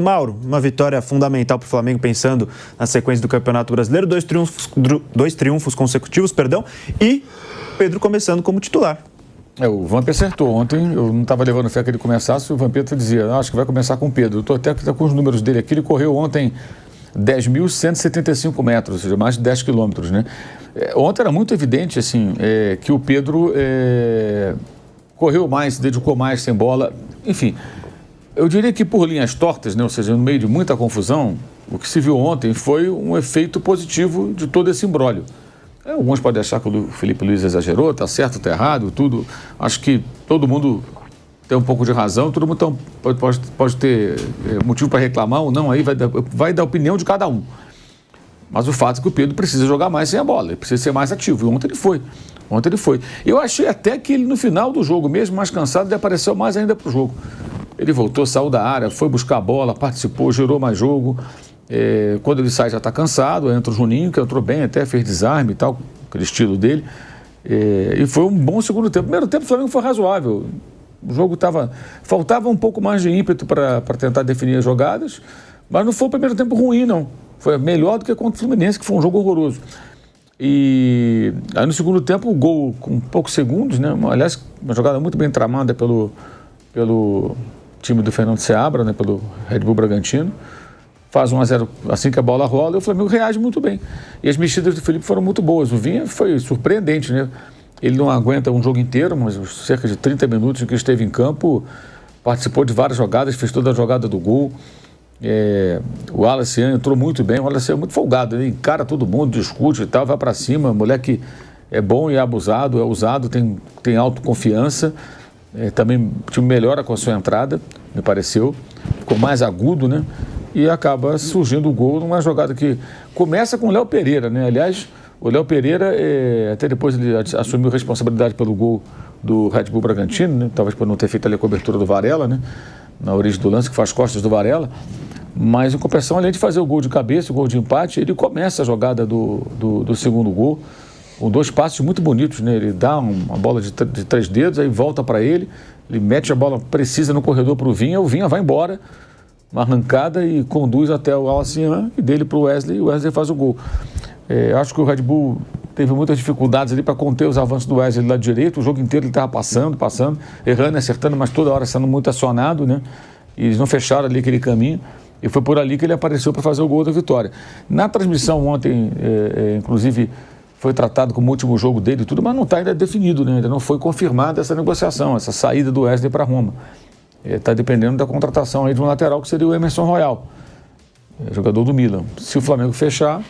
Mauro, uma vitória fundamental para o Flamengo, pensando na sequência do Campeonato Brasileiro, dois triunfos consecutivos, e Pedro começando como titular. O Vampeta acertou ontem, eu não estava levando fé que ele começasse, o Vampeta dizia, acho que vai começar com o Pedro. Eu estou até com os números dele aqui, ele correu ontem 10.175 metros, ou seja, mais de 10 quilômetros, né? Ontem era muito evidente, assim, que o Pedro correu mais, se dedicou mais sem bola, enfim. Eu diria que por linhas tortas, né, ou seja, no meio de muita confusão, o que se viu ontem foi um efeito positivo de todo esse imbróglio. Alguns podem achar que o Felipe Luiz exagerou, está certo, está errado, tudo. Acho que todo mundo tem um pouco de razão, todo mundo pode ter motivo para reclamar ou não, aí vai da opinião de cada um. Mas o fato é que o Pedro precisa jogar mais sem a bola, ele precisa ser mais ativo, e ontem ele foi. Eu achei até que ele, no final do jogo, mesmo mais cansado, ele apareceu mais ainda para o jogo. Ele voltou, saiu da área, foi buscar a bola, participou, gerou mais jogo. Quando ele sai já está cansado, entra o Juninho, que entrou bem, até fez desarme e tal, aquele estilo dele. E foi um bom segundo tempo. Primeiro tempo o Flamengo foi razoável. O jogo faltava um pouco mais de ímpeto para tentar definir as jogadas, mas não foi o primeiro tempo ruim, não. Foi melhor do que contra o Fluminense, que foi um jogo horroroso. E aí no segundo tempo o gol com poucos segundos, né? Aliás, uma jogada muito bem tramada pelo time do Fernando Seabra, né, pelo Red Bull Bragantino, faz 1-0 assim que a bola rola e o Flamengo reage muito bem. E as mexidas do Felipe foram muito boas. O Vinha foi surpreendente, né? Ele não aguenta um jogo inteiro, mas cerca de 30 minutos em que esteve em campo, participou de várias jogadas, fez toda a jogada do gol. O Wallace entrou muito bem, o Wallace é muito folgado, ele encara todo mundo, discute e tal, vai para cima, moleque é bom e é abusado, é usado, tem autoconfiança. Também o time melhora com a sua entrada, me pareceu, ficou mais agudo, né? E acaba surgindo o gol numa jogada que começa com o Léo Pereira, né? Aliás, o Léo Pereira, até depois ele assumiu responsabilidade pelo gol do Red Bull Bragantino, né? Talvez por não ter feito ali a cobertura do Varela, né? Na origem do lance, que faz costas do Varela. Mas em compensação, além de fazer o gol de cabeça, o gol de empate, ele começa a jogada do segundo gol, com 2 passos muito bonitos, né? Ele dá uma bola de 3 dedos, aí volta para ele mete a bola precisa no corredor para o Vinha vai embora, uma arrancada e conduz até o Alacian e dele para o Wesley, e o Wesley faz o gol. Acho que o Red Bull teve muitas dificuldades ali para conter os avanços do Wesley do lado direito, o jogo inteiro ele estava passando, errando, acertando, mas toda hora sendo muito acionado, né? E eles não fecharam ali aquele caminho. E foi por ali que ele apareceu para fazer o gol da vitória. Na transmissão ontem, inclusive, foi tratado como o último jogo dele e tudo, mas não está ainda definido, né? Ainda não foi confirmada essa negociação, essa saída do Wesley para Roma. Está dependendo da contratação aí de um lateral, que seria o Emerson Royal, jogador do Milan. Se o Flamengo fechar,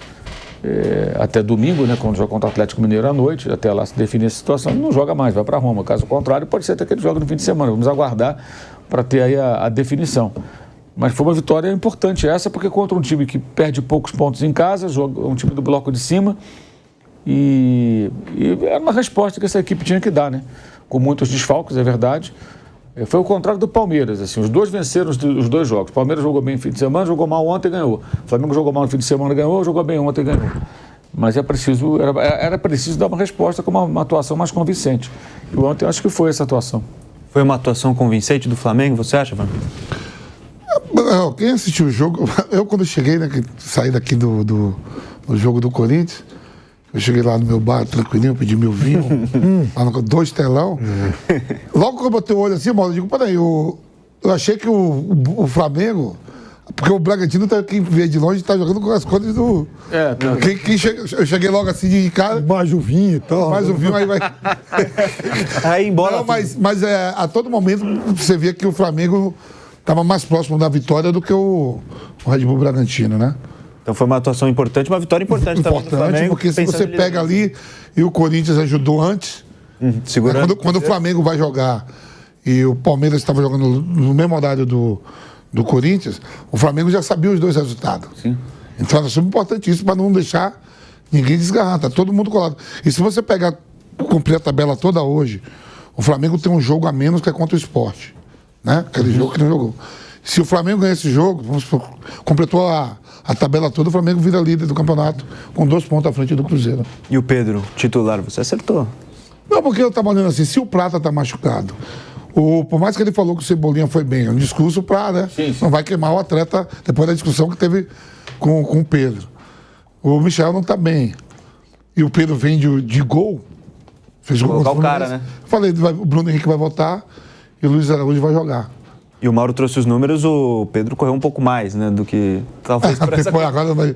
até domingo, né, quando joga contra o Atlético Mineiro à noite, até lá se definir a situação, ele não joga mais, vai para Roma. Caso contrário, pode ser até que ele jogue no fim de semana. Vamos aguardar para ter aí a definição. Mas foi uma vitória importante essa, porque contra um time que perde poucos pontos em casa, joga um time do bloco de cima, e era uma resposta que essa equipe tinha que dar, né? Com muitos desfalques, é verdade. Foi o contrário do Palmeiras, assim, os dois venceram os 2 jogos. O Palmeiras jogou bem no fim de semana, jogou mal ontem e ganhou. O Flamengo jogou mal no fim de semana e ganhou, jogou bem ontem e ganhou. Mas era preciso dar uma resposta com uma atuação mais convincente. E ontem eu acho que foi essa atuação. Foi uma atuação convincente do Flamengo, você acha, Van? Quem assistiu o jogo, eu quando cheguei, né, saí daqui do jogo do Corinthians, eu cheguei lá no meu bar, tranquilinho, pedi meu vinho, lá no 2 telão. Logo que eu botei o olho assim, eu digo, peraí, eu achei que o Flamengo, porque o Bragantino, quem vê de longe, tá jogando com as contas do... eu cheguei logo assim de cara... Mais o vinho e tal. Mais o vinho, aí vai... Aí embora... Não, mas a todo momento você via que o Flamengo estava mais próximo da vitória do que o Red Bull Bragantino, né? Então foi uma atuação importante, uma vitória importante também do Flamengo. Porque se você pega ali, e o Corinthians ajudou antes, segurando quando o Flamengo vai jogar e o Palmeiras estava jogando no mesmo horário do Corinthians, o Flamengo já sabia os 2 resultados. Sim. Então era super importante isso para não deixar ninguém desgarrar, tá todo mundo colado. E se você pegar, cumprir a tabela toda hoje, o Flamengo tem um jogo a menos que é contra o Sport, né? Aquele jogo que não jogou. Se o Flamengo ganhar esse jogo, completou a tabela toda, o Flamengo vira líder do campeonato com 2 pontos à frente do Cruzeiro. E o Pedro, titular, você acertou? Não, porque eu estava olhando assim, se o Prata está machucado, Por mais que ele falou que o Cebolinha foi bem, é um discurso para, né? Sim. Não vai queimar o atleta depois da discussão que teve com o Pedro. O Michel não está bem. E o Pedro vem de gol. Fez gol colocar contra o cara, né? Falei, o Bruno Henrique vai voltar e o Luiz Araújo vai jogar. E o Mauro trouxe os números, o Pedro correu um pouco mais, né, do que talvez por essa... Agora vai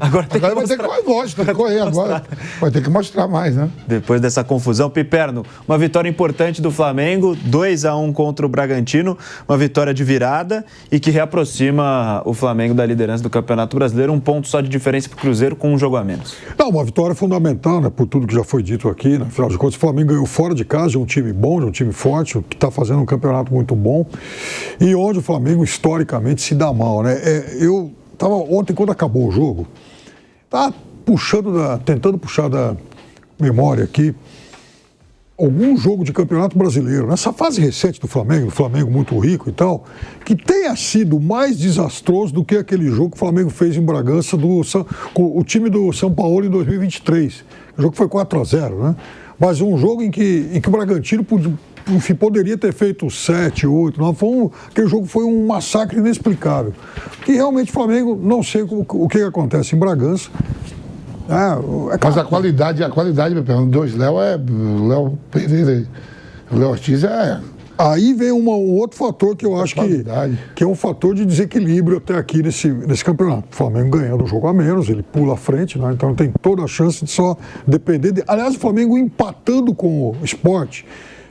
ter que correr, lógico, tem que correr agora. Vai ter que mostrar mais, né? Depois dessa confusão. Piperno, uma vitória importante do Flamengo, 2-1 contra o Bragantino, uma vitória de virada e que reaproxima o Flamengo da liderança do Campeonato Brasileiro, um ponto só de diferença para o Cruzeiro com um jogo a menos. Não, uma vitória fundamental, né, por tudo que já foi dito aqui, né? Afinal de contas, o Flamengo ganhou fora de casa, de um time bom, de um time forte, que está fazendo um campeonato muito bom, e onde o Flamengo historicamente se dá mal, né? Eu estava ontem, quando acabou o jogo, estava tentando puxar da memória aqui algum jogo de campeonato brasileiro, nessa fase recente do Flamengo muito rico e tal, que tenha sido mais desastroso do que aquele jogo que o Flamengo fez em Bragança com o time do São Paulo em 2023. O jogo foi 4-0, né? Mas um jogo em que o Bragantino poderia ter feito 7, 8, 9. Aquele jogo foi um massacre inexplicável. Que realmente o Flamengo, não sei o que acontece em Bragança. Mas a qualidade, meu pergunto, dois Léo o Léo Pereira e o Léo Ortiz Aí vem um outro fator que eu acho que é um fator de desequilíbrio até aqui nesse campeonato. O Flamengo ganhando um jogo a menos, ele pula à frente, né? Então tem toda a chance de só depender Aliás, o Flamengo empatando com o Sport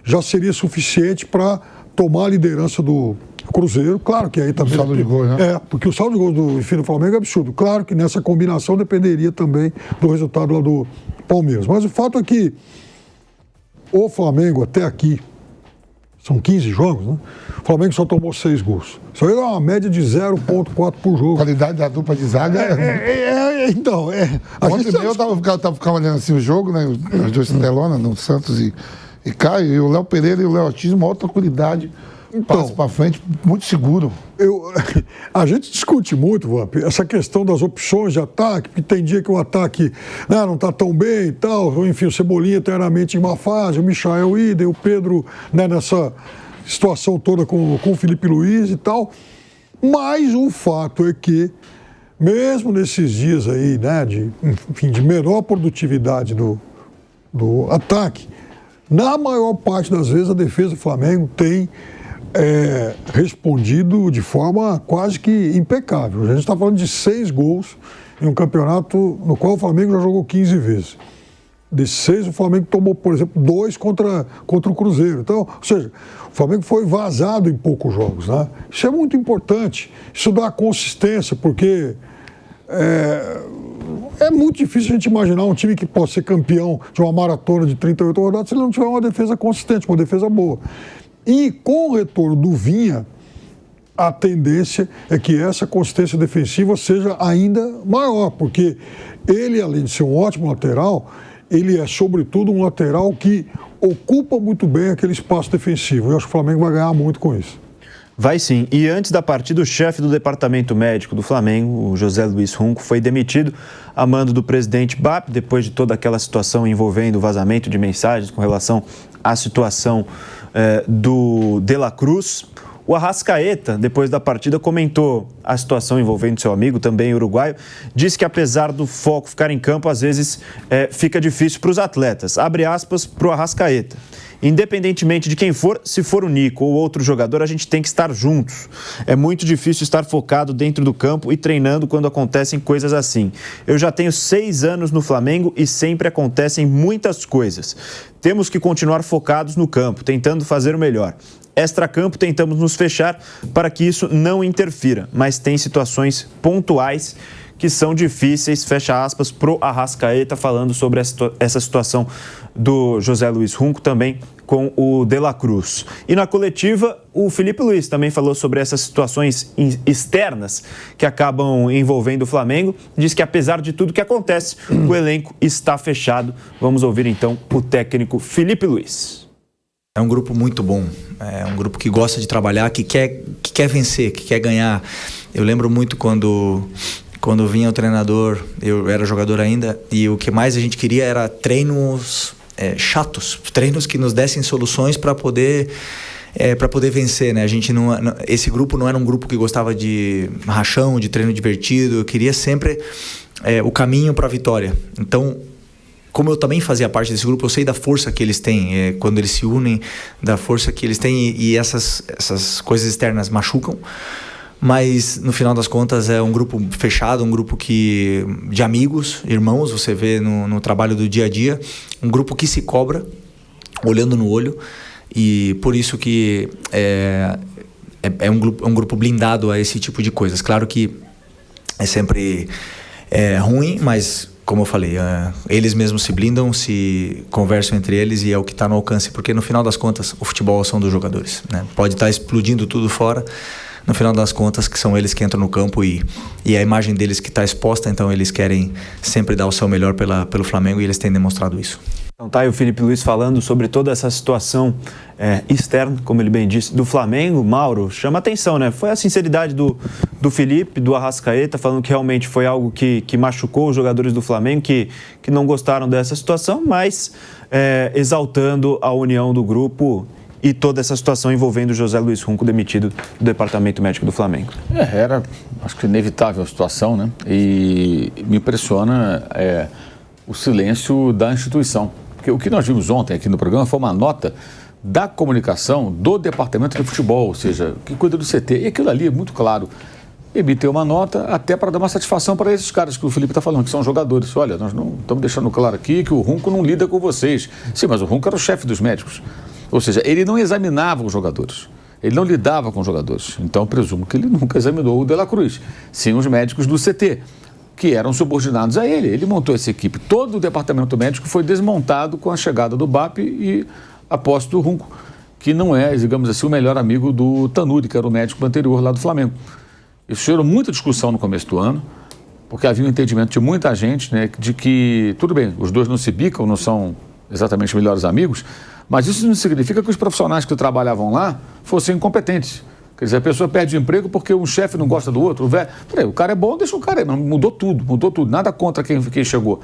já seria suficiente para tomar a liderança do Cruzeiro. Claro que aí também... O saldo de gols, né? Porque o saldo de gols do Flamengo é absurdo. Claro que nessa combinação dependeria também do resultado lá do Palmeiras. Mas o fato é que o Flamengo até aqui, são 15 jogos, né? O Flamengo só tomou 6 gols. Isso aí é uma média de 0,4 por jogo. A qualidade da dupla de zaga Então, Ontem eu tava ficando olhando assim o jogo, né? Os dois telonas, no Santos e Caio, e o Léo Pereira e o Léo Ortiz, uma outra qualidade, passa para frente, muito seguro. A gente discute muito, Vamp, essa questão das opções de ataque, porque tem dia que o ataque não está tão bem e tal, enfim, o Cebolinha eternamente em uma fase, o Michael idem, o Pedro, né, nessa situação toda com o Felipe Luiz e tal, mas o fato é que, mesmo nesses dias aí, né, de menor produtividade do ataque, na maior parte das vezes a defesa do Flamengo tem respondido de forma quase que impecável. A gente está falando de 6 gols em um campeonato no qual o Flamengo já jogou 15 vezes. Desses 6, o Flamengo tomou, por exemplo, 2 contra o Cruzeiro. Então, ou seja, o Flamengo foi vazado em poucos jogos, né? Isso é muito importante. Isso dá consistência, porque é muito difícil a gente imaginar um time que possa ser campeão de uma maratona de 38 rodadas se ele não tiver uma defesa consistente, uma defesa boa. E com o retorno do Vinha, a tendência é que essa consistência defensiva seja ainda maior, porque ele, além de ser um ótimo lateral, ele é, sobretudo, um lateral que ocupa muito bem aquele espaço defensivo. Eu acho que o Flamengo vai ganhar muito com isso. Vai sim. E antes da partida, o chefe do departamento médico do Flamengo, o José Luiz Runco, foi demitido a mando do presidente BAP, depois de toda aquela situação envolvendo o vazamento de mensagens com relação à situação do De La Cruz. O Arrascaeta, depois da partida, comentou a situação envolvendo seu amigo, também uruguaio. Disse que apesar do foco ficar em campo, às vezes fica difícil para os atletas. Abre aspas para o Arrascaeta. Independentemente de quem for, se for o Nico ou outro jogador, a gente tem que estar juntos. É muito difícil estar focado dentro do campo e treinando quando acontecem coisas assim. Eu já tenho 6 anos no Flamengo e sempre acontecem muitas coisas. Temos que continuar focados no campo, tentando fazer o melhor. Extracampo, tentamos nos fechar para que isso não interfira, mas tem situações pontuais que são difíceis, fecha aspas, pro Arrascaeta, falando sobre essa situação do José Luiz Runco, também com o De La Cruz. E na coletiva, o Felipe Luiz também falou sobre essas situações externas que acabam envolvendo o Flamengo. Diz que apesar de tudo que acontece, o elenco está fechado. Vamos ouvir então o técnico Felipe Luiz. É um grupo muito bom, é um grupo que gosta de trabalhar, que quer vencer, que quer ganhar. Eu lembro muito quando vinha o treinador, eu era jogador ainda, e o que mais a gente queria era treinos chatos, treinos que nos dessem soluções para poder para poder vencer, né? A gente esse grupo não era um grupo que gostava de rachão, de treino divertido. Eu queria sempre o caminho para a vitória. Então, como eu também fazia parte desse grupo, eu sei da força que eles têm quando eles se unem, da força que eles têm, e essas coisas externas machucam. Mas, no final das contas, é um grupo fechado, um grupo de amigos, irmãos, você vê no trabalho do dia a dia, um grupo que se cobra, olhando no olho, e por isso que é um grupo blindado a esse tipo de coisas. Claro que é sempre ruim, mas, como eu falei, eles mesmos se blindam, se conversam entre eles, e é o que está no alcance, porque no final das contas o futebol são dos jogadores, né? Pode estar explodindo tudo fora, no final das contas que são eles que entram no campo, e a imagem deles que está exposta, então eles querem sempre dar o seu melhor pelo Flamengo, e eles têm demonstrado isso. Então tá aí o Felipe Luiz falando sobre toda essa situação externa, como ele bem disse, do Flamengo. Mauro, chama atenção, né? Foi a sinceridade do Felipe, do Arrascaeta, falando que realmente foi algo que machucou os jogadores do Flamengo, que não gostaram dessa situação, mas exaltando a união do grupo e toda essa situação envolvendo o José Luiz Runco, demitido do Departamento Médico do Flamengo. Era, acho que inevitável a situação, né? E me impressiona o silêncio da instituição. Porque o que nós vimos ontem aqui no programa foi uma nota da comunicação do Departamento de Futebol, ou seja, que cuida do CT. E aquilo ali é muito claro. Emitiu uma nota até para dar uma satisfação para esses caras que o Felipe está falando, que são jogadores. Olha, nós não estamos deixando claro aqui que o Runco não lida com vocês. Sim, mas o Runco era o chefe dos médicos. Ou seja, ele não examinava os jogadores. Ele não lidava com os jogadores. Então, presumo que ele nunca examinou o De La Cruz. Sim, os médicos do CT, que eram subordinados a ele. Ele montou essa equipe. Todo o departamento médico foi desmontado com a chegada do BAP e a posse do Runco, que não é, digamos assim, o melhor amigo do Tanuri, que era o médico anterior lá do Flamengo. Isso gerou muita discussão no começo do ano, porque havia um entendimento de muita gente, né, de que, tudo bem, os dois não se bicam, não são exatamente melhores amigos, mas isso não significa que os profissionais que trabalhavam lá fossem incompetentes. Quer dizer, a pessoa perde o emprego porque um chefe não gosta do outro. O cara é bom, deixa o cara aí. Mudou tudo. Nada contra quem chegou.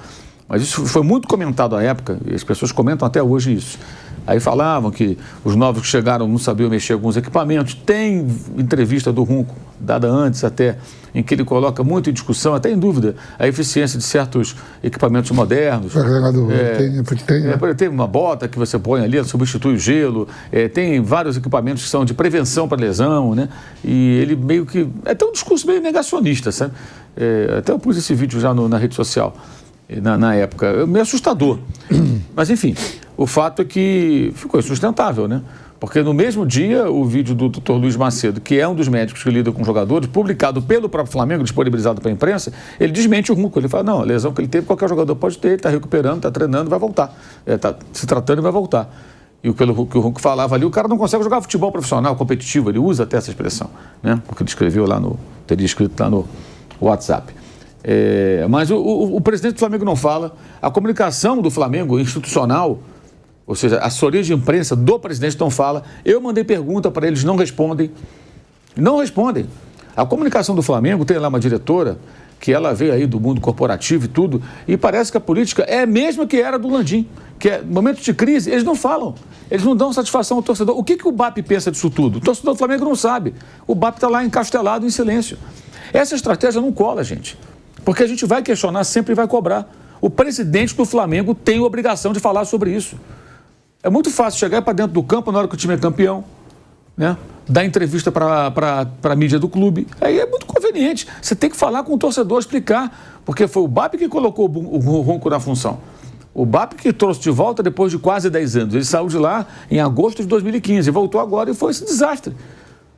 Mas isso foi muito comentado à época, e as pessoas comentam até hoje isso. Aí falavam que os novos que chegaram não sabiam mexer com alguns equipamentos. Tem entrevista do Runco, dada antes até, em que ele coloca muito em discussão, até em dúvida, a eficiência de certos equipamentos modernos. Tem uma bota que você põe ali, substitui o gelo. Tem vários equipamentos que são de prevenção para lesão, né? E ele meio que... É até um discurso meio negacionista, sabe? Até eu pus esse vídeo já na rede social. Na época, meio assustador. Mas, enfim, o fato é que ficou insustentável, né? Porque no mesmo dia, o vídeo do Dr. Luiz Macedo, que é um dos médicos que lida com jogadores, publicado pelo próprio Flamengo, disponibilizado para a imprensa, ele desmente o Runco. Ele fala, não, a lesão que ele teve, qualquer jogador pode ter, ele está recuperando, está treinando, vai voltar. Está se tratando e vai voltar. E o que o Runco falava ali, o cara não consegue jogar futebol profissional, competitivo, ele usa até essa expressão, né? Porque ele escreveu lá teria escrito lá no WhatsApp. Mas o presidente do Flamengo não fala, a comunicação do Flamengo institucional, ou seja, a assessoria de imprensa do presidente não fala. Eu mandei pergunta para eles, não respondem. A comunicação do Flamengo tem lá uma diretora que ela veio aí do mundo corporativo e tudo, e parece que a política é a mesma que era do Landim, que é momentos de crise, eles não falam, eles não dão satisfação ao torcedor. O que o BAP pensa disso tudo? O torcedor do Flamengo não sabe. O BAP está lá encastelado em silêncio. Essa estratégia não cola, gente. Porque a gente vai questionar, sempre vai cobrar. O presidente do Flamengo tem a obrigação de falar sobre isso. É muito fácil chegar para dentro do campo na hora que o time é campeão, né? Dar entrevista para a mídia do clube. Aí é muito conveniente. Você tem que falar com o torcedor, explicar. Porque foi o BAP que colocou o Runco na função. O BAP que trouxe de volta depois de quase 10 anos. Ele saiu de lá em agosto de 2015, voltou agora e foi esse desastre.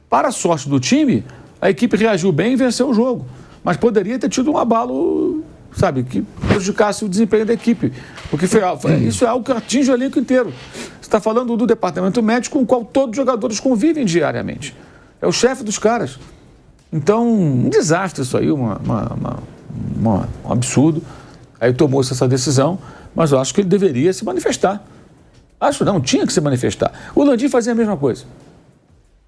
Para a sorte do time, a equipe reagiu bem e venceu o jogo. Mas poderia ter tido um abalo, sabe, que prejudicasse o desempenho da equipe. Porque isso é algo que atinge o elenco inteiro. Você está falando do departamento médico com o qual todos os jogadores convivem diariamente. É o chefe dos caras. Então, um desastre isso aí, um absurdo. Aí tomou-se essa decisão, mas eu acho que ele deveria se manifestar. Acho não, tinha que se manifestar. O Landim fazia a mesma coisa.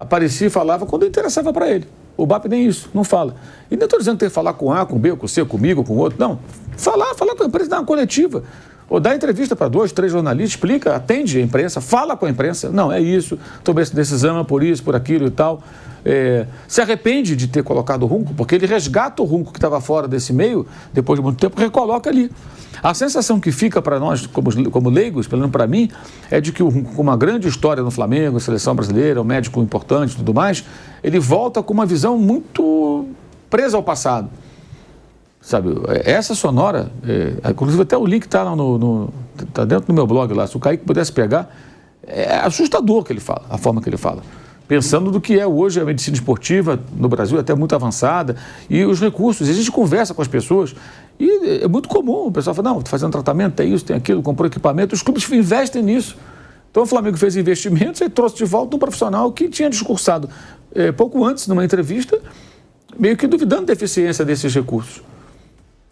Aparecia e falava quando interessava para ele. O BAP nem isso, não fala. E não estou dizendo que tem que falar com A, com B, com C, comigo, com outro, não. Falar com a empresa, dar uma coletiva. Ou dá entrevista para 2, 3 jornalistas, explica, atende a imprensa, fala com a imprensa. Não, é isso, tomei essa decisão por isso, por aquilo e tal. Se arrepende de ter colocado o Runco, porque ele resgata o Runco que estava fora desse meio, depois de muito tempo, recoloca ali. A sensação que fica para nós, como leigos, pelo menos para mim, é de que o Runco, com uma grande história no Flamengo, seleção brasileira, um médico importante e tudo mais, ele volta com uma visão muito presa ao passado. Sabe, essa sonora, inclusive até o link está tá dentro do meu blog lá, se o Kaique pudesse pegar, é assustador o que ele fala, a forma que ele fala. Pensando do que é hoje a medicina esportiva no Brasil, até muito avançada, e os recursos. A gente conversa com as pessoas e é muito comum, o pessoal fala, não, estou fazendo tratamento, tem isso, tem aquilo, comprou equipamento, os clubes investem nisso. Então o Flamengo fez investimentos e trouxe de volta um profissional que tinha discursado pouco antes, numa entrevista, meio que duvidando da eficiência desses recursos.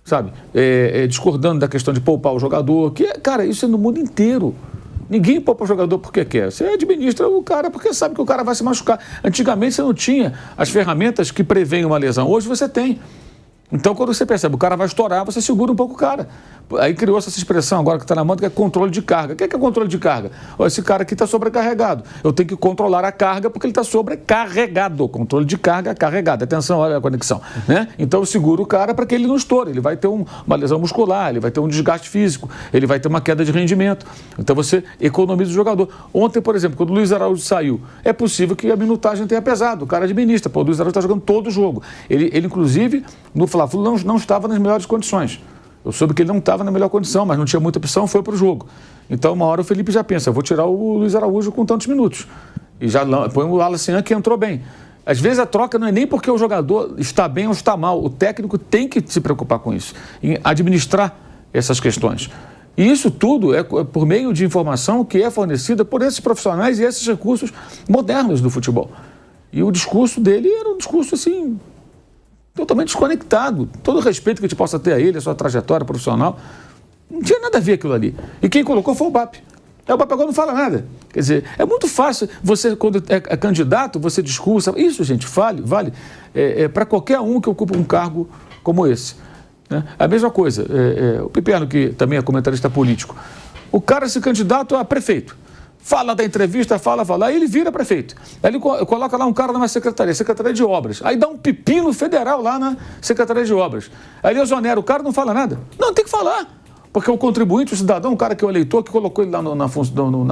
Sabe? Discordando da questão de poupar o jogador, que, cara, isso é no mundo inteiro. Ninguém poupa o jogador porque quer. Você administra o cara porque sabe que o cara vai se machucar. Antigamente você não tinha as ferramentas que preveem uma lesão. Hoje você tem. Então, quando você percebe que o cara vai estourar, você segura um pouco o cara. Aí criou-se essa expressão agora que está na moda, que é controle de carga. O que é controle de carga? Esse cara aqui está sobrecarregado. Eu tenho que controlar a carga porque ele está sobrecarregado. Controle de carga carregado. Atenção, olha a conexão. Né? Então, eu seguro o cara para que ele não estoure. Ele vai ter uma lesão muscular, ele vai ter um desgaste físico, ele vai ter uma queda de rendimento. Então, você economiza o jogador. Ontem, por exemplo, quando o Luiz Araújo saiu, é possível que a minutagem tenha pesado. O cara administra. Pô, o Luiz Araújo está jogando todo o jogo. Ele inclusive, no Fla-Flu, não estava nas melhores condições. Eu soube que ele não estava na melhor condição, mas não tinha muita opção, foi para o jogo. Então, uma hora o Felipe já pensa, eu vou tirar o Luiz Araújo com tantos minutos. E já põe o Alacian, que entrou bem. Às vezes a troca não é nem porque o jogador está bem ou está mal. O técnico tem que se preocupar com isso, em administrar essas questões. E isso tudo é por meio de informação que é fornecida por esses profissionais e esses recursos modernos do futebol. E o discurso dele era um discurso assim, totalmente desconectado. Todo o respeito que a gente possa ter a ele, a sua trajetória profissional, não tinha nada a ver aquilo ali. E quem colocou foi o BAP. O BAP agora não fala nada. Quer dizer, é muito fácil, você quando é candidato, você discursa. Isso, gente, vale para qualquer um que ocupa um cargo como esse. Né? A mesma coisa, o Piperno, que também é comentarista político, o cara se candidata a prefeito. Fala da entrevista, fala, aí ele vira prefeito. Aí ele coloca lá um cara numa secretaria de obras. Aí dá um pepino federal lá na Secretaria de Obras. Aí ele exonera, o cara não fala nada. Não, tem que falar. Porque o contribuinte, o cidadão, o cara que é o eleitor, que colocou ele lá na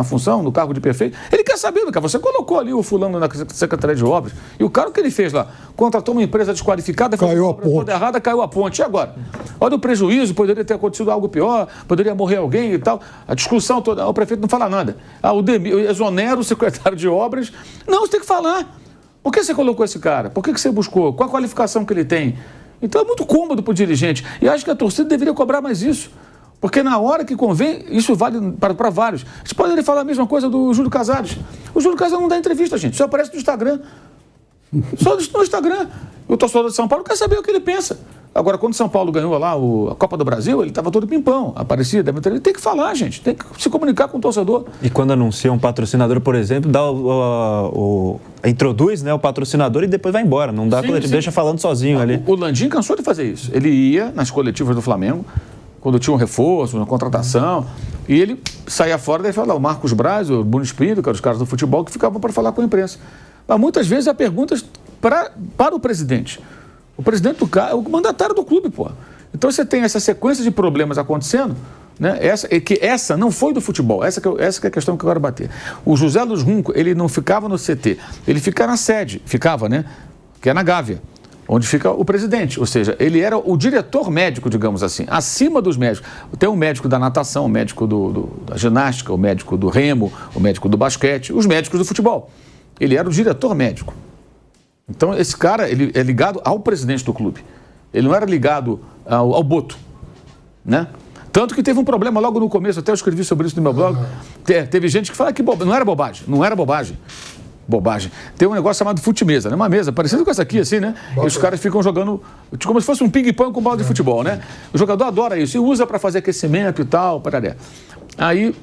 função, no cargo de prefeito, ele quer saber, cara, você colocou ali o fulano na Secretaria de Obras, e o cara, o que ele fez lá? Contratou uma empresa desqualificada, caiu a ponte. Toda errada, caiu a ponte. E agora? Olha o prejuízo, poderia ter acontecido algo pior, poderia morrer alguém e tal. A discussão toda, o prefeito não fala nada. O exonera o secretário de Obras. Não, você tem que falar. Por que você colocou esse cara? Por que você buscou? Qual a qualificação que ele tem? Então é muito cômodo para o dirigente. E acho que a torcida deveria cobrar mais isso. Porque na hora que convém, isso vale para vários. A gente poderia falar a mesma coisa do Júlio Casares. O Júlio Casares não dá entrevista, gente. Só aparece no Instagram. Só no Instagram. O torcedor de São Paulo quer saber o que ele pensa. Agora, quando São Paulo ganhou lá a Copa do Brasil, ele estava todo pimpão. Aparecia, ele tem que falar, gente. Tem que se comunicar com o torcedor. E quando anuncia um patrocinador, por exemplo, dá introduz, né, o patrocinador e depois vai embora. Não dá, deixa falando sozinho ali. O Landim cansou de fazer isso. Ele ia nas coletivas do Flamengo, quando tinha um reforço, uma contratação, e ele saía fora, daí falava, o Marcos Braz, o Bruno Espírito, que eram os caras do futebol, que ficavam para falar com a imprensa. Mas muitas vezes há perguntas para o presidente. O presidente do cara é o mandatário do clube, pô. Então você tem essa sequência de problemas acontecendo, né? Essa não foi do futebol, essa que é a questão que eu quero bater. O José Luiz Runco, ele não ficava no CT, ele ficava na sede, né? Que é na Gávea, onde fica o presidente, ou seja, ele era o diretor médico, digamos assim, acima dos médicos. Tem o médico da natação, o médico da ginástica, o médico do remo, o médico do basquete, os médicos do futebol. Ele era o diretor médico. Então, esse cara, ele é ligado ao presidente do clube. Ele não era ligado ao Boto, né? Tanto que teve um problema logo no começo, até eu escrevi sobre isso no meu blog. Teve gente que fala que não era bobagem. Tem um negócio chamado fute-mesa, né? Uma mesa parecida com essa aqui, assim, né? E os caras ficam jogando como se fosse um ping-pong com bola de futebol, né? O jogador adora isso e usa para fazer aquecimento e tal, pararé. Aí,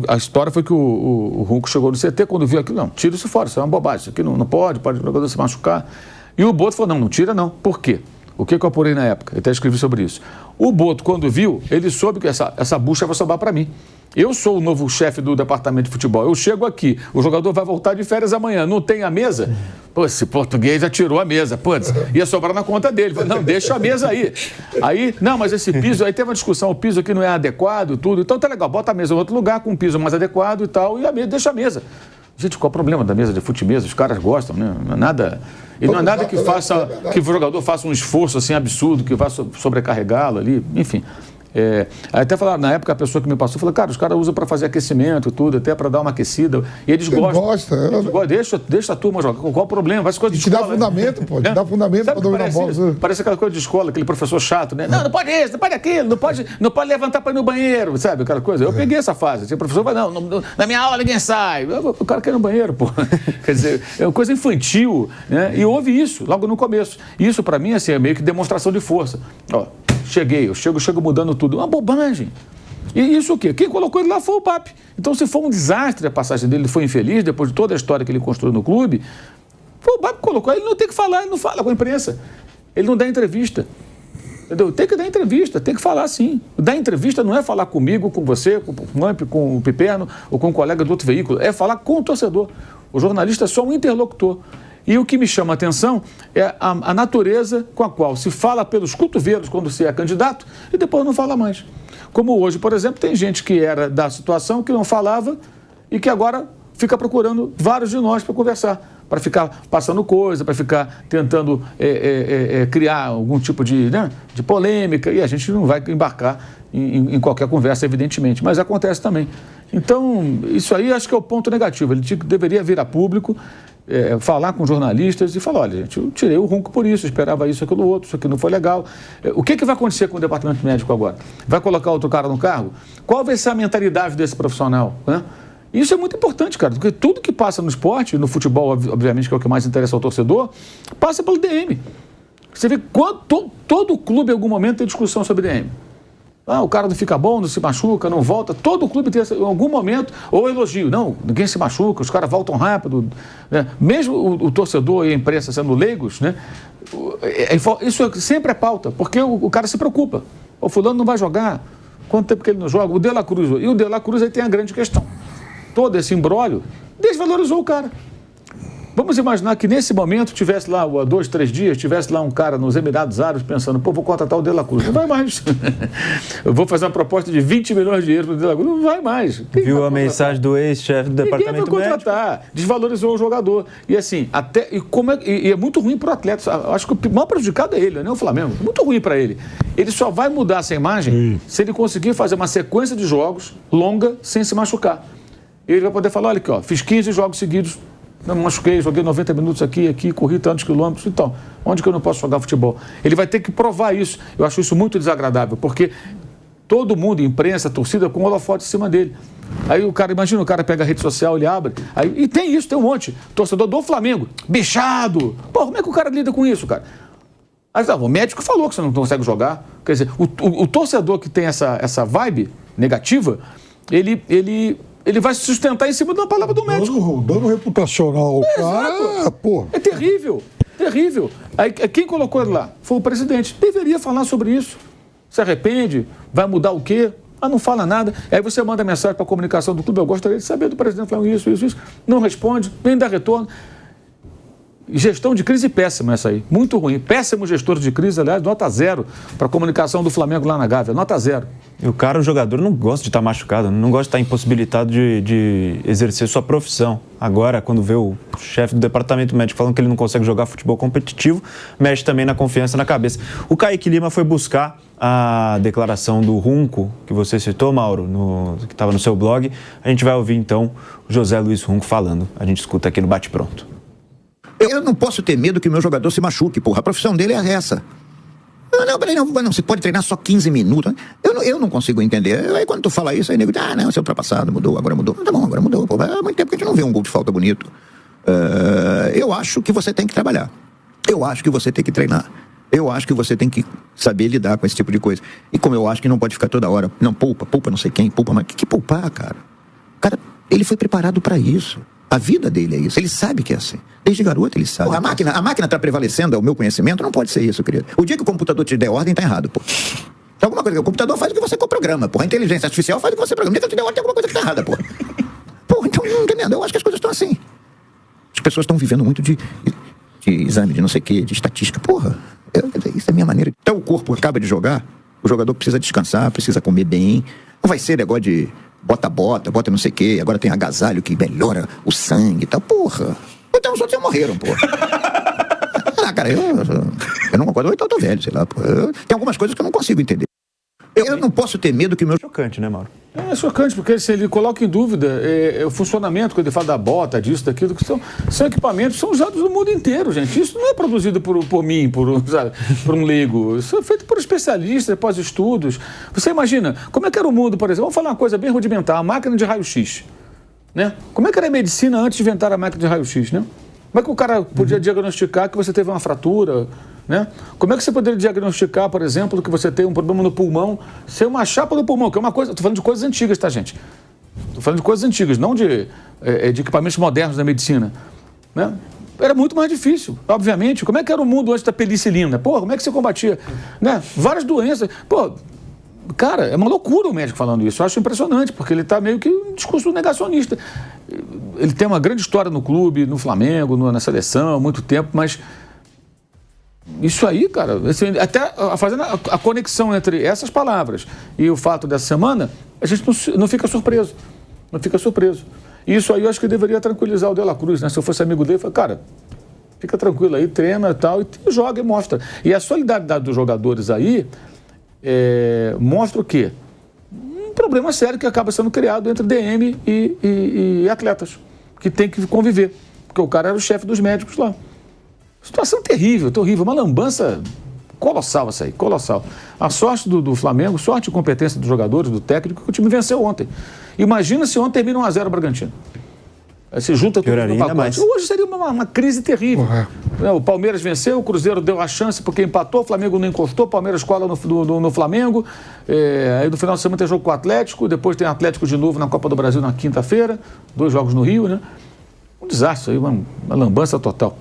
a história foi que o Runco chegou no CT, quando viu aquilo, não, tira isso fora, isso é uma bobagem, isso aqui não pode o jogador se machucar. E o Boto falou, não tira não. Por quê? O que eu apurei na época? Eu até escrevi sobre isso. O Boto, quando viu, ele soube que essa bucha vai sobrar para mim. Eu sou o novo chefe do departamento de futebol. Eu chego aqui, o jogador vai voltar de férias amanhã, não tem a mesa? Pô, esse português já tirou a mesa. Putz, ia sobrar na conta dele. Falei, não, deixa a mesa aí. Aí, não, mas esse piso, aí teve uma discussão, o piso aqui não é adequado, tudo. Então tá legal, bota a mesa em outro lugar, com um piso mais adequado e tal, e a mesa, deixa a mesa. Gente, qual é o problema da mesa de fute-mesa? Os caras gostam, né? Não é nada... E não é nada que faça, que o jogador faça um esforço assim absurdo, que vá sobrecarregá-lo ali, enfim. Até falaram, na época a pessoa que me passou falou, cara, os caras usam para fazer aquecimento e tudo, até para dar uma aquecida. E eles gostam. Deixa a turma jogar. Qual o problema? Vai ser coisa de escola. Te dá fundamento, pô. Te dá fundamento para dominar a bola. Parece aquela coisa de escola, aquele professor chato, né? Não pode isso, não pode aquilo, não pode levantar para ir no banheiro, sabe? Aquela coisa. Eu peguei essa fase. O professor vai, não, na minha aula ninguém sai. O cara quer ir no banheiro, pô. Quer dizer, é uma coisa infantil, né? E houve isso logo no começo. Isso, para mim, assim, é meio que demonstração de força. Ó, eu chego mudando tudo. Uma bobagem. E isso o quê? Quem colocou ele lá foi o Papi. Então, se for um desastre a passagem dele, ele foi infeliz, depois de toda a história que ele construiu no clube, foi o Papi que colocou. Ele não tem que falar, ele não fala com a imprensa. Ele não dá entrevista. Entendeu? Tem que dar entrevista, tem que falar sim. Dar entrevista não é falar comigo, com você, com o Mamp, com o Piperno ou com um colega do outro veículo. É falar com o torcedor. O jornalista é só um interlocutor. E o que me chama a atenção é a natureza com a qual se fala pelos cotovelos quando se é candidato e depois não fala mais. Como hoje, por exemplo, tem gente que era da situação que não falava e que agora fica procurando vários de nós para conversar, para ficar passando coisa, para ficar tentando criar algum tipo de polêmica, e a gente não vai embarcar em qualquer conversa, evidentemente, mas acontece também. Então, isso aí acho que é o ponto negativo. Ele deveria vir a público, falar com jornalistas e falar, olha, gente, eu tirei o Runco por isso, esperava isso, aquilo outro, isso aqui não foi legal. O que vai acontecer com o departamento médico agora? Vai colocar outro cara no cargo? Qual vai ser a mentalidade desse profissional, né? Isso é muito importante, cara, porque tudo que passa no esporte, no futebol, obviamente, que é o que mais interessa ao torcedor, passa pelo DM. Você vê todo clube, em algum momento, tem discussão sobre DM. O cara não fica bom, não se machuca, não volta. Todo clube tem, em algum momento, ou elogio. Não, ninguém se machuca, os caras voltam rápido. Né? Mesmo o torcedor e a imprensa sendo leigos, né? Isso sempre é pauta, porque o cara se preocupa. O fulano não vai jogar. Quanto tempo que ele não joga? O De La Cruz. E o De La Cruz aí tem a grande questão. Todo esse imbróglio desvalorizou o cara. Vamos imaginar que nesse momento tivesse lá, há 2, 3 dias, tivesse lá um cara nos Emirados Árabes pensando, vou contratar o De La Cruz. Não vai mais. Eu vou fazer uma proposta de 20 milhões de euros para o De La Cruz. Não vai mais. Viu a mensagem do ex-chefe do departamento médico? Ninguém vai contratar. Desvalorizou o jogador. E assim, e é muito ruim para o atleta. Acho que o maior prejudicado é ele, não é o Flamengo. Muito ruim para ele. Ele só vai mudar essa imagem se ele conseguir fazer uma sequência de jogos longa sem se machucar. Ele vai poder falar, olha aqui, fiz 15 jogos seguidos, não me machuquei, joguei 90 minutos aqui, corri tantos quilômetros, então, onde que eu não posso jogar futebol? Ele vai ter que provar isso. Eu acho isso muito desagradável, porque todo mundo, imprensa, torcida, com o holofote em cima dele. Aí imagina o cara pega a rede social, ele abre, e tem isso, tem um monte. Torcedor do Flamengo, bichado. Pô, como é que o cara lida com isso, cara? Aí, o médico falou que você não consegue jogar. Quer dizer, o torcedor que tem essa vibe negativa, ele vai se sustentar em cima de uma palavra do médico. Dano reputacional. Cara, pô. É terrível, terrível. Aí, quem colocou ele lá? Foi o presidente. Deveria falar sobre isso. Se arrepende? Vai mudar o quê? Não fala nada. Aí você manda mensagem para a comunicação do clube. Eu gostaria de saber do presidente falando isso. Não responde, nem dá retorno. Gestão de crise péssima essa aí. Muito ruim. Péssimo gestor de crise, aliás, nota 0 para a comunicação do Flamengo lá na Gávea. Nota 0. E o jogador, não gosta de estar machucado, não gosta de estar impossibilitado de exercer sua profissão. Agora, quando vê o chefe do departamento médico falando que ele não consegue jogar futebol competitivo, mexe também na confiança, na cabeça. O Kaique Lima foi buscar a declaração do Runco, que você citou, Mauro, que estava no seu blog. A gente vai ouvir, então, o José Luiz Runco falando. A gente escuta aqui no Bate Pronto. Eu não posso ter medo que o meu jogador se machuque, porra. A profissão dele é essa. Não, você pode treinar só 15 minutos. Eu não consigo entender. Aí quando tu fala isso, aí nego diz, não, você é ultrapassado, mudou, agora mudou. Tá bom, agora mudou. Pô, há muito tempo que a gente não vê um gol de falta bonito. Eu acho que você tem que trabalhar. Eu acho que você tem que treinar. Eu acho que você tem que saber lidar com esse tipo de coisa. E como eu acho que não pode ficar toda hora, não, poupa não sei quem, poupa, mas que poupar, cara? O cara, ele foi preparado pra isso. A vida dele é isso. Ele sabe que é assim. Desde garoto ele sabe. Porra, a máquina tá prevalecendo, é o meu conhecimento, não pode ser isso, querido. O dia que o computador te der ordem, tá errado, pô. Tem alguma coisa. O computador faz o que você programa, porra. A inteligência artificial faz o que você programa. O dia que ele te der ordem, tem alguma coisa que tá errada, porra. Porra, então, não entendendo. Eu acho que as coisas estão assim. As pessoas estão vivendo muito de exame, de não sei o quê, de estatística. Porra, isso é a minha maneira. Então o corpo acaba de jogar, o jogador precisa descansar, precisa comer bem. Não vai ser negócio de bota não sei o quê, agora tem agasalho que melhora o sangue e tal. Porra. Então os outros já morreram, porra. Cara, eu não concordo. Então eu tô velho, sei lá, porra. Tem algumas coisas que eu não consigo entender. Eu não posso ter medo que o meu... Chocante, né, Mauro? É chocante, porque se ele coloca em dúvida o funcionamento, quando ele fala da bota, disso, daquilo, que são equipamentos que são usados no mundo inteiro, gente. Isso não é produzido por mim, por um leigo. Isso é feito por especialistas, após estudos. Você imagina, como é que era o mundo, por exemplo? Vamos falar uma coisa bem rudimentar, a máquina de raio-x. Né? Como é que era a medicina antes de inventar a máquina de raio-x, né? Como é que o cara podia diagnosticar que você teve uma fratura, né? Como é que você poderia diagnosticar, por exemplo, que você tem um problema no pulmão, ser uma chapa no pulmão, que é uma coisa... Estou falando de coisas antigas, tá, gente? Estou falando de coisas antigas, não de equipamentos modernos da medicina, né? Era muito mais difícil, obviamente. Como é que era o mundo antes da penicilina? Pô, como é que você combatia? Né? Várias doenças. Pô, cara, é uma loucura o médico falando isso. Eu acho impressionante, porque ele está meio que um discurso negacionista. Ele tem uma grande história no clube, no Flamengo, na seleção, há muito tempo, mas isso aí, cara, assim, até fazendo a conexão entre essas palavras e o fato dessa semana, a gente não fica surpreso. Não fica surpreso. Isso aí eu acho que deveria tranquilizar o De La Cruz, né? Se eu fosse amigo dele, eu falei, cara, fica tranquilo aí, treina e tal, e joga e mostra. E a solidariedade dos jogadores aí mostra o quê? Um problema sério que acaba sendo criado entre DM e atletas, que tem que conviver, porque o cara era o chefe dos médicos lá. Situação terrível, uma lambança colossal essa aí, colossal. A sorte do Flamengo, sorte e competência dos jogadores, do técnico, que o time venceu ontem. Imagina se ontem termina 1-0 o Bragantino. Aí se junta tudo no pacote. Hoje seria uma crise terrível. O Palmeiras venceu, o Cruzeiro deu a chance porque empatou, o Flamengo não encostou, o Palmeiras cola no Flamengo. Aí no final de semana tem jogo com o Atlético, depois tem Atlético de novo na Copa do Brasil na quinta-feira, 2 jogos no Rio, né? Um desastre aí, uma lambança total.